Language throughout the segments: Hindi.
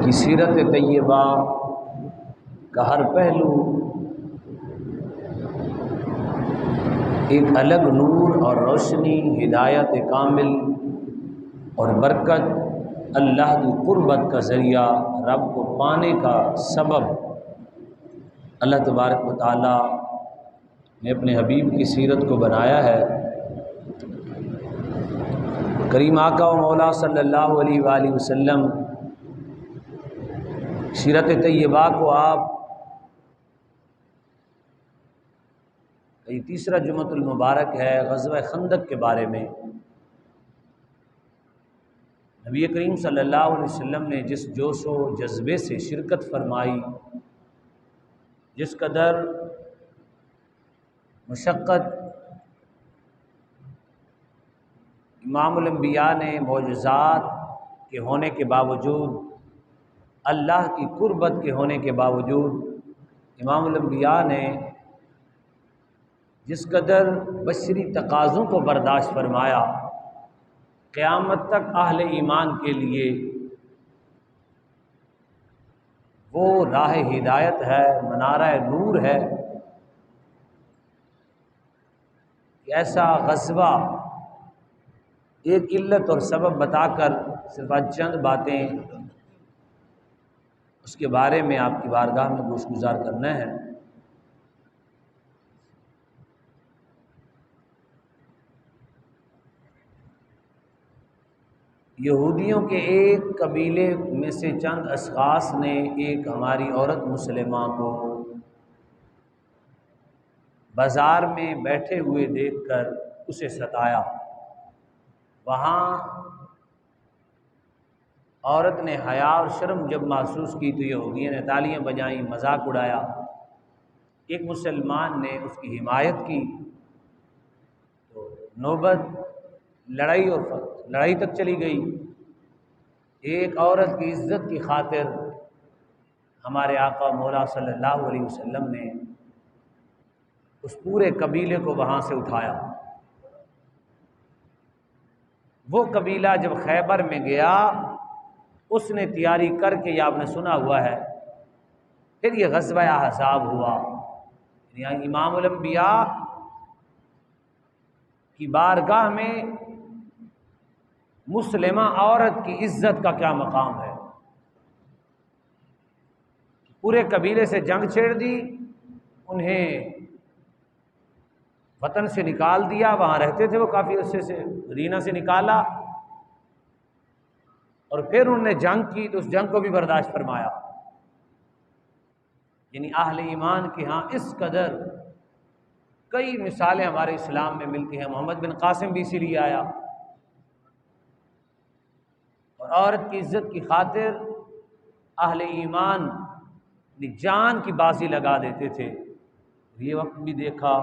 की सीरत तैयबा का हर पहलू एक अलग नूर और रोशनी, हिदायत कामिल और बरकत, अल्लाह की कुर्बत का ज़रिया, रब को पाने का सबब अल्लाह तबारक व तआला ने अपने हबीब की सीरत को बनाया है। करीम आका व मौला सल्लल्लाहु अलैहि वसल्लम सीरत तैयबा को आप ये तीसरा जुमअतुल मुबारक है ग़ज़वा खंदक के बारे में। नबी करीम सल्लल्लाहु अलैहि वसल्लम ने जिस जोश व जज्बे से शिरकत फरमाई, जिस कदर मशक्क़त इमामुल अंबिया ने मौजज़ात के होने के बावजूद, अल्लाह की कुर्बत के होने के बावजूद इमामुल अंबिया ने जिस कदर बशरी तकाज़ों को बर्दाश्त फरमाया, क़यामत तक अहले ईमान के लिए वो राह हिदायत है, मनारा नूर है। ऐसा ग़ज़वा एक इल्लत और सबब बताकर सिर्फ आज चंद बातें उसके बारे में आपकी बारगाह में गोशगुजार करना है। यहूदियों के एक कबीले में से चंद अशख़ास ने एक हमारी औरत मुसलिमा को बाज़ार में बैठे हुए देखकर उसे सताया। वहाँ औरत ने हया और शर्म जब महसूस की तो यहूदियों ने तालियां बजाईं, मजाक उड़ाया। एक मुसलमान ने उसकी हिमायत की तो नौबत लड़ाई तक चली गई। एक औरत की इज्जत की खातिर हमारे आका मौला सल्लल्लाहु अलैहि वसल्लम ने उस पूरे कबीले को वहाँ से उठाया। वो कबीला जब खैबर में गया, उसने तैयारी करके, या आपने सुना हुआ है, फिर ये ग़ज़वा अहज़ाब हुआ। यानी इमामुल अंबिया की बारगाह में मुस्लिमा औरत की इज्जत का क्या मकाम है। पूरे कबीले से जंग छेड़ दी, उन्हें वतन से निकाल दिया। वहाँ रहते थे वो काफ़ी अरसे से, मदीना से निकाला और फिर उन्होंने जंग की तो उस जंग को भी बर्दाश्त फरमाया। यानी अहले ईमान के यहाँ इस कदर कई मिसालें हमारे इस्लाम में मिलती हैं। मोहम्मद बिन कासिम भी इसीलिए आया और औरत की इज्जत की खातिर अहले ईमान जान की बाजी लगा देते थे। ये वक्त भी देखा,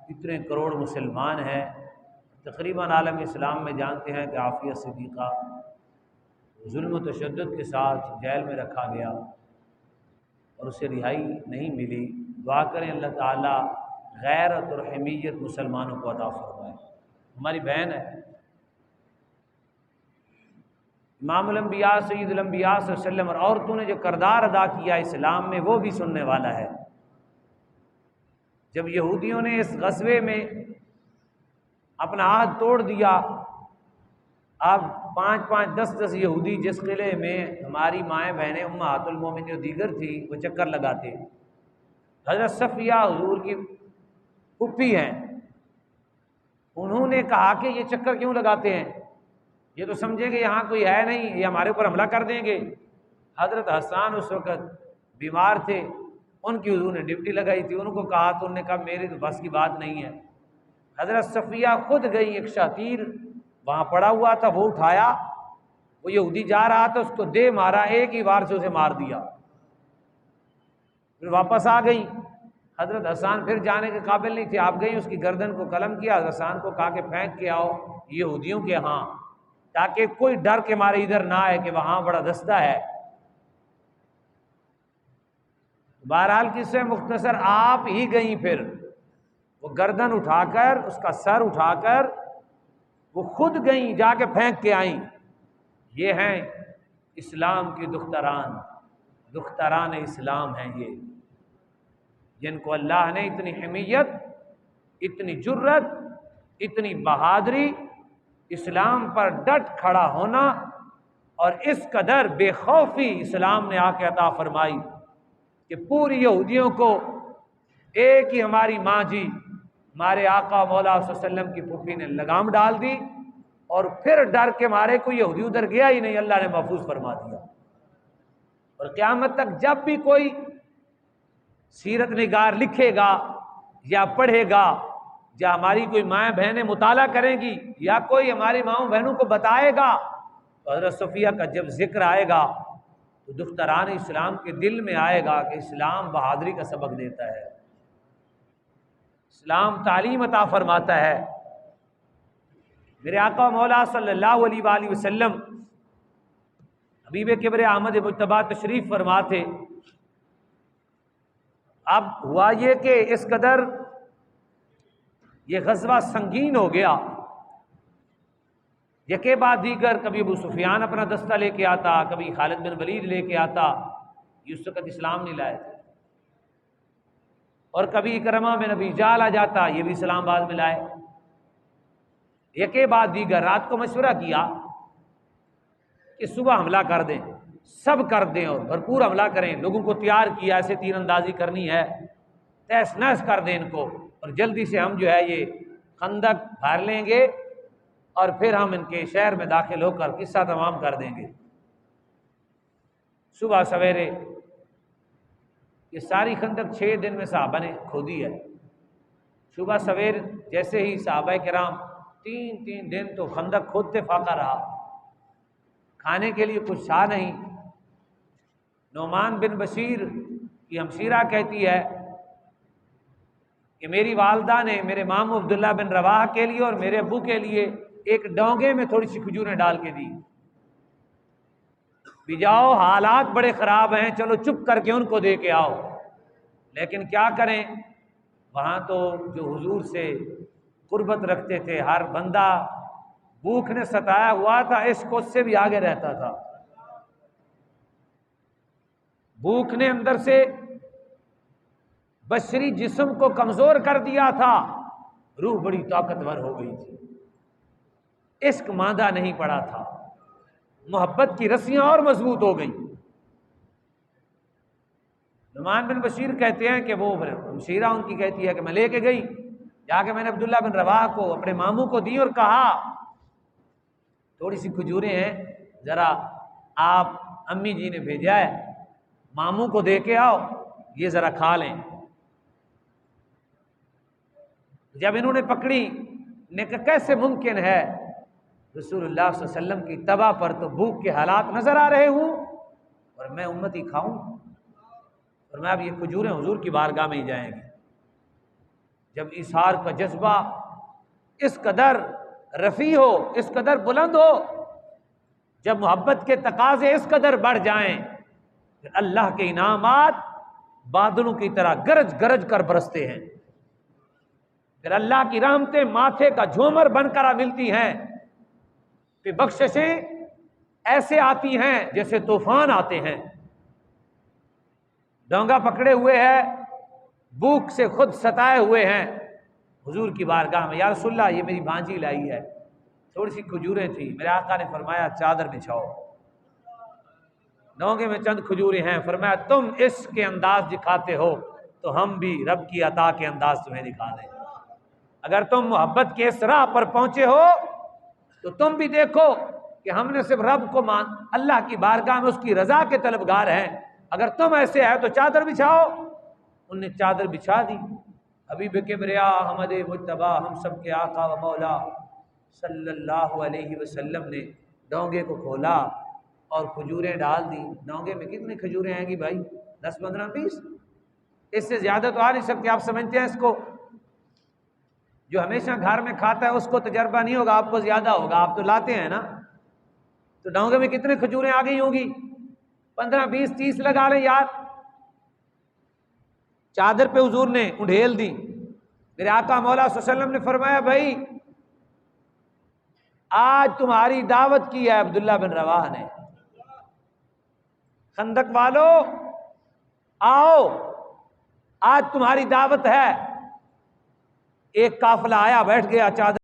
इतने करोड़ मुसलमान हैं, तकरीबन आलम इस्लाम में जानते हैं कि आफिया सिद्दीक़ा जुल्म तशद्दुद के साथ जेल में रखा गया और उसे रिहाई नहीं मिली। दुआ करें अल्लाह ताला गैरत और हमीयत मुसलमानों को अता फरमाए। हमारी बहन है। इमामुल अंबिया सय्यदुल अंबिया सल्लल्लाहु अलैहि वसल्लम और औरतों ने जो किरदार अदा किया इस्लाम में, वो भी सुनने वाला है। जब यहूदियों ने इस ग़ज़वे में अपना आहद तोड़ दिया, अब 5-5, 10-10 यहूदी जिस किले में हमारी माएँ बहनें उम्महातुल मोमिनीन जो दीगर थी, वो चक्कर लगाते। हज़रत सफ़िया हुज़ूर की फूफी हैं, उन्होंने कहा कि ये चक्कर क्यों लगाते हैं, ये तो समझेंगे यहाँ कोई है नहीं, ये हमारे ऊपर हमला कर देंगे। हज़रत हसन उस वक़्त बीमार थे, उनकी हुज़ूर ने ड्यूटी लगाई थी। उनको कहा तो उन्होंने कहा मेरी तो बस की बात नहीं है। हज़रत सफ़िया खुद गई, एक शातीर वहाँ पड़ा हुआ था, वो उठाया, वो यहूदी जा रहा था, उसको दे मारा, एक ही वार से उसे मार दिया। फिर वापस आ गई। हज़रत हसन फिर जाने के काबिल नहीं थे, आप गई, उसकी गर्दन को कलम किया, हसन को कहा कि फेंक के आओ यहूदियों के यहाँ, ताकि कोई डर के मारे इधर ना आए कि वहाँ बड़ा दस्ता है। बहरहाल किस्से मुख्तसर आप ही गई, फिर वो गर्दन उठाकर, उसका सर उठाकर वो खुद गई, जाके फेंक के आई। ये हैं इस्लाम की दुख्तरान इस्लाम हैं ये, जिनको अल्लाह ने इतनी हमीयत, इतनी जुर्रत, इतनी बहादुरी, इस्लाम पर डट खड़ा होना और इस कदर बेखौफी इस्लाम ने आके अता फरमाई कि पूरी यहूदियों को एक ही हमारी माँ जी हमारे आका मौला सल्लम की फूफी ने लगाम डाल दी और फिर डर के मारे कोई यहूदी उधर गया ही नहीं, अल्लाह ने महफूज फरमा दिया। और क़यामत तक जब भी कोई सीरत निगार लिखेगा या पढ़ेगा या हमारी कोई माएँ बहनें मुताला करेंगी या कोई हमारी माओ बहनों को बताएगा, तो हज़रत सफ़िया का जब जिक्र आएगा तो दुख्तरान इस्लाम के दिल में आएगा कि इस्लाम बहादुरी का सबक देता है, इस्लाम तालीम अता फरमाता है। मेरे आका मौला सल्लल्लाहु अलैहि वसल्लम हबीब किब्र अहमद मुज्तबा तशरीफ़ फरमा थे। अब हुआ ये कि इस कदर ये ग़ज़वा संगीन हो गया, यके बाद दीगर, कभी अबू सुफियान अपना दस्ता लेके आता, कभी खालिद बिन वलीद लेके आता, ये उस वक़्त इस्लाम नहीं लाए थे, और कभी इकरमा बिन अबी जाल आ जाता, ये भी इस्लाम बाद में लाए। यके बाद दीगर रात को मशवरा किया कि सुबह हमला कर दें, सब कर दें और भरपूर हमला करें, लोगों को तैयार किया, ऐसे तीर अंदाजी करनी है, तहस नहस कर दें इनको, और जल्दी से हम जो है ये खंदक भर लेंगे और फिर हम इनके शहर में दाखिल होकर किस्सा तमाम कर देंगे। सुबह सवेरे ये सारी खंदक 6 दिन में साहबा ने खोदी है। सुबह सवेर जैसे ही साहबा किराम 3 दिन तो खंदक खोदते फाका रहा, खाने के लिए कुछ था नहीं। नोमान बिन बशीर की हमशीरा कहती है कि मेरी वालदा ने मेरे मामू अब्दुल्ला बिन रवाह के लिए और मेरे अब्बू के लिए एक डोंगे में थोड़ी सी खजूरें डाल के दी, भी जाओ हालात बड़े ख़राब हैं, चलो चुप करके उनको दे के आओ। लेकिन क्या करें, वहाँ तो जो हुजूर से कुर्बत रखते थे, हर बंदा भूख ने सताया हुआ था, इसको उससे भी आगे रहता था। भूख ने अंदर से बशरी जिस्म को कमज़ोर कर दिया था, रूह बड़ी ताकतवर हो गई थी, इश्क मांदा नहीं पड़ा था, मोहब्बत की रस्सियां और मजबूत हो गई। नुमान बिन बशीर कहते हैं कि वो हमशीरा उनकी कहती है कि मैं लेके गई, जाके मैंने अब्दुल्ला बिन रवाह को अपने मामू को दी और कहा थोड़ी सी खजूरें हैं, ज़रा आप अम्मी जी ने भेजा है, मामू को दे के आओ, ये ज़रा खा लें। जब इन्होंने पकड़ी ने कहा कैसे मुमकिन है रसूलुल्लाह सल्लल्लाहु अलैहि वसल्लम की तबा पर तो भूख के हालात नजर आ रहे हूँ और मैं उम्मती खाऊं, और मैं अब ये खजूरें हुजूर की बारगाह में ही जाएंगी। जब इशार का जज्बा इस कदर रफ़ी हो, इस कदर बुलंद हो, जब मोहब्बत के तकाजे इस कदर बढ़ जाएं, फिर अल्लाह के इनामात बादलों की तरह गरज गरज कर बरसते हैं, फिर अल्लाह की रहमतें माथे का झूमर बनकर मिलती हैं, फिर बख्शिशें ऐसे आती हैं जैसे तूफान आते हैं। डोंगा पकड़े हुए हैं, भूख से खुद सताए हुए हैं, हुजूर की बारगाह में, या रसूलल्लाह ये मेरी भांजी लाई है, थोड़ी सी खजूरें थी, मेरे आका ने फरमाया चादर बिछाओ, डोंगे में चंद खजूरें हैं, फरमाया तुम इसके अंदाज दिखाते हो तो हम भी रब की अता के अंदाज तुम्हें दिखा दें। अगर तुम मोहब्बत के इस राह पर पहुंचे हो तो तुम भी देखो कि हमने सिर्फ रब को मान, अल्लाह की बारगाह में उसकी रजा के तलबगार हैं, अगर तुम ऐसे है तो चादर बिछाओ। उनने चादर बिछा दी। हबीब किब्रिया अहमद मुज्तबा हम सब के आका व मौला सल्लल्लाहु अलैहि वसल्लम ने डोंगे को खोला और खजूरें डाल दी। डोंगे में कितनी खजूरें आएंगी भाई, 10, 15, 20, इससे ज्यादा तो आ नहीं सकती। आप समझते हैं इसको, जो हमेशा घर में खाता है उसको तजर्बा नहीं होगा, आपको ज्यादा होगा, आप तो लाते हैं ना। तो डोंगे में कितने खजूरें आ गई होंगी, 15, 20, 30 लगा लें यार। चादर पे हुजूर ने उंडेल दी। मेरे आका मौला सल्लल्लाहु अलैहि वसल्लम ने फरमाया भाई आज तुम्हारी दावत की है अब्दुल्ला बिन रवाह ने, खंदक वालों आओ, आज तुम्हारी दावत है। एक काफिला आया, बैठ गया चादर